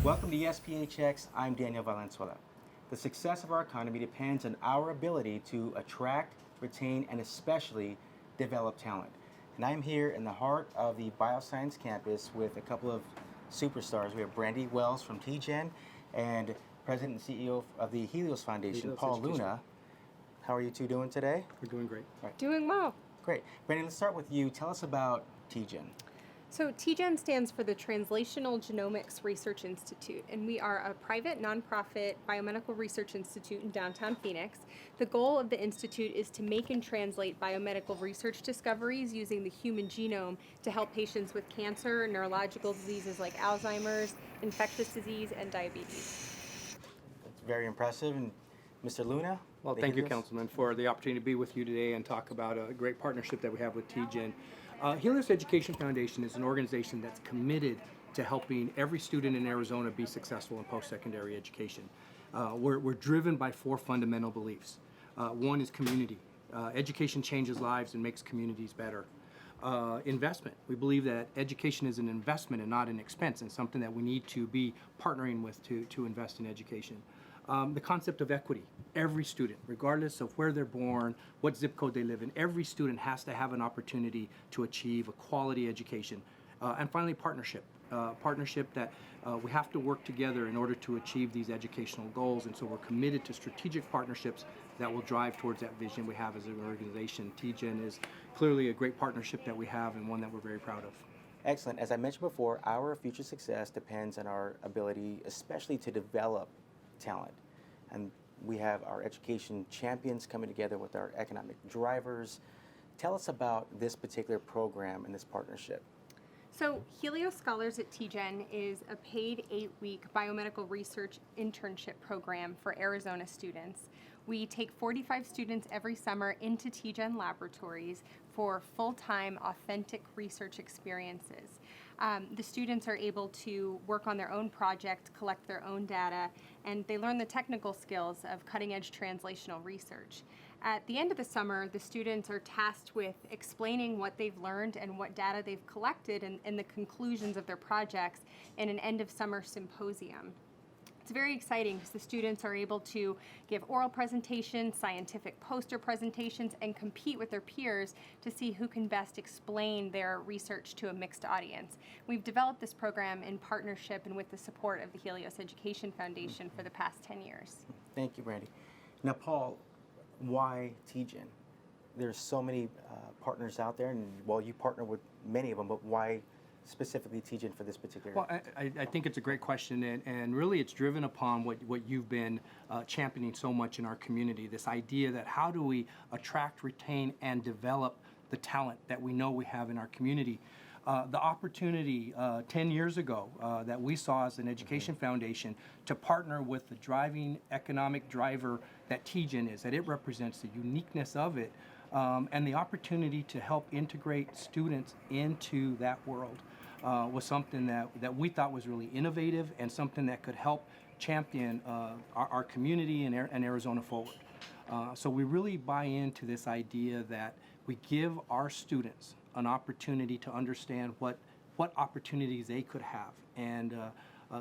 Welcome to ESPHX. I'm Daniel Valenzuela. The success of our economy depends on our ability to attract, retain, and especially develop talent. And I'm here in the heart of the Bioscience campus with a couple of superstars. We have Brandy Wells from TGen and President and CEO of the Helios Foundation, Helios Paul Education. Luna. How are you two doing today? We're doing great. Doing well. Great. Brandy, let's start with you. Tell us about TGen. So TGen stands for the Translational Genomics Research Institute, and we are a private nonprofit biomedical research institute in downtown Phoenix. The goal of the institute is to make and translate biomedical research discoveries using the human genome to help patients with cancer, neurological diseases like Alzheimer's, infectious disease, and diabetes. It's very impressive. And Mr. Luna? Well, the thank you, Helios? Councilman, for the opportunity to be with you today and talk about a great partnership that we have with TGen. Helios Education Foundation is an organization that's committed to helping every student in Arizona be successful in post-secondary education. We're driven by four fundamental beliefs. One is community. Education changes lives and makes communities better. Investment. We believe that education is an investment and not an expense, and something that we need to be partnering with to invest in education. The concept of equity. Every student, regardless of where they're born, what zip code they live in, every student has to have an opportunity to achieve a quality education. And finally, partnership. Partnership that we have to work together in order to achieve these educational goals, and so we're committed to strategic partnerships that will drive towards that vision we have as an organization. TGen is clearly a great partnership that we have and one that we're very proud of. Excellent. As I mentioned before, our future success depends on our ability, especially to develop talent. And we have our education champions coming together with our economic drivers. Tell us about this particular program and this partnership. So Helios Scholars at TGen is a paid 8-week biomedical research internship program for Arizona students. We take 45 students every summer into TGen laboratories for full-time, authentic research experiences. The students are able to work on their own project, collect their own data, and they learn the technical skills of cutting-edge translational research. At the end of the summer, the students are tasked with explaining what they've learned and what data they've collected and the conclusions of their projects in an end-of-summer symposium. It's very exciting because the students are able to give oral presentations, scientific poster presentations, and compete with their peers to see who can best explain their research to a mixed audience. We've developed this program in partnership and with the support of the Helios Education Foundation for the past 10 years. Thank you, Brandy. Now, Paul, why TGen? There's so many partners out there, and well, you partner with many of them, but why specifically TGen for this particular? Well, I think it's a great question, and really it's driven upon what you've been championing so much in our community, this idea that how do we attract, retain, and develop the talent that we know we have in our community. The opportunity 10 years ago that we saw as an education foundation to partner with the driving economic driver that TGen is, that it represents the uniqueness of it, and the opportunity to help integrate students into that world was something that we thought was really innovative and something that could help champion our community and Arizona forward. So we really buy into this idea that we give our students an opportunity to understand what opportunities they could have, and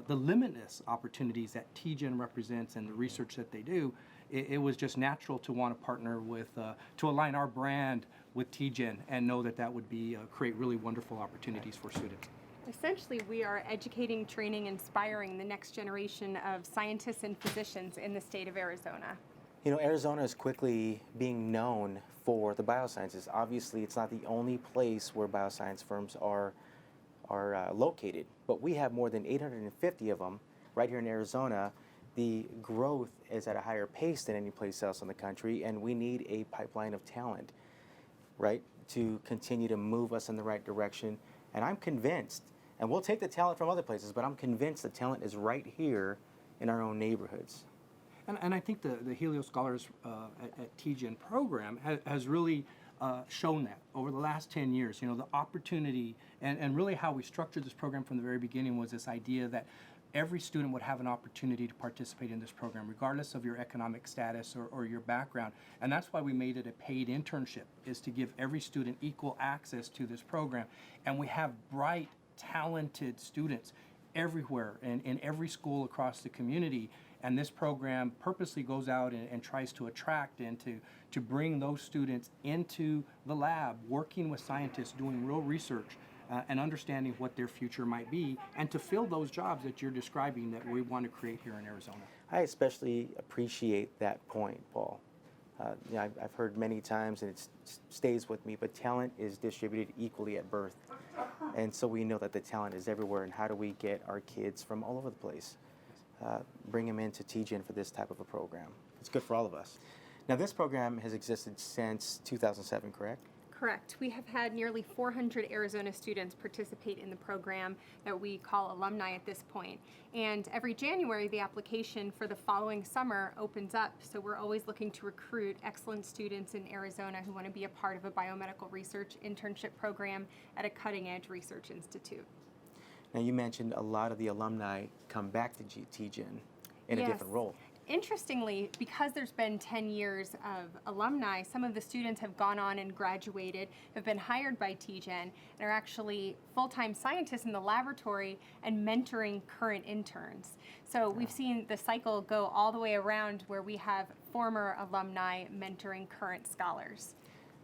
the limitless opportunities that TGen represents and the research that they do. It was just natural to want to partner with, to align our brand with TGen and know that would be create really wonderful opportunities for students. Essentially, we are educating, training, inspiring the next generation of scientists and physicians in the state of Arizona. You know, Arizona is quickly being known for the biosciences. Obviously, it's not the only place where bioscience firms are located, but we have more than 850 of them right here in Arizona. The growth is at a higher pace than any place else in the country, and we need a pipeline of talent, right, to continue to move us in the right direction. And I'm convinced, and we'll take the talent from other places, but I'm convinced the talent is right here in our own neighborhoods. And I think the Helios Scholars at TGen program has really shown that over the last 10 years. You know, the opportunity and really how we structured this program from the very beginning was this idea that every student would have an opportunity to participate in this program, regardless of your economic status or your background. And that's why we made it a paid internship, is to give every student equal access to this program. And we have bright, talented students everywhere and in every school across the community. And this program purposely goes out and tries to attract and to bring those students into the lab, working with scientists, doing real research, and understanding what their future might be, and to fill those jobs that you're describing that we want to create here in Arizona. I especially appreciate that point, Paul. I've heard many times, and it stays with me, but talent is distributed equally at birth. And so we know that the talent is everywhere, and how do we get our kids from all over the place, bring them into TGen for this type of a program? It's good for all of us. Now, this program has existed since 2007, correct? Correct. We have had nearly 400 Arizona students participate in the program that we call alumni at this point. And every January, the application for the following summer opens up. So we're always looking to recruit excellent students in Arizona who want to be a part of a biomedical research internship program at a cutting-edge research institute. Now, you mentioned a lot of the alumni come back to TGen in a different role. Interestingly, because there's been 10 years of alumni, some of the students have gone on and graduated, have been hired by TGen, and are actually full-time scientists in the laboratory and mentoring current interns. So we've seen the cycle go all the way around where we have former alumni mentoring current scholars.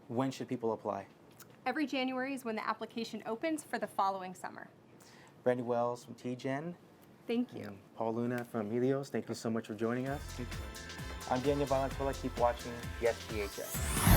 When should people apply? Every January is when the application opens for the following summer. Brandy Wells from TGen. Thank you. And Paul Luna from Helios, thank you so much for joining us. Thank you. I'm Daniel Valenzuela. Keep watching Yes GHS.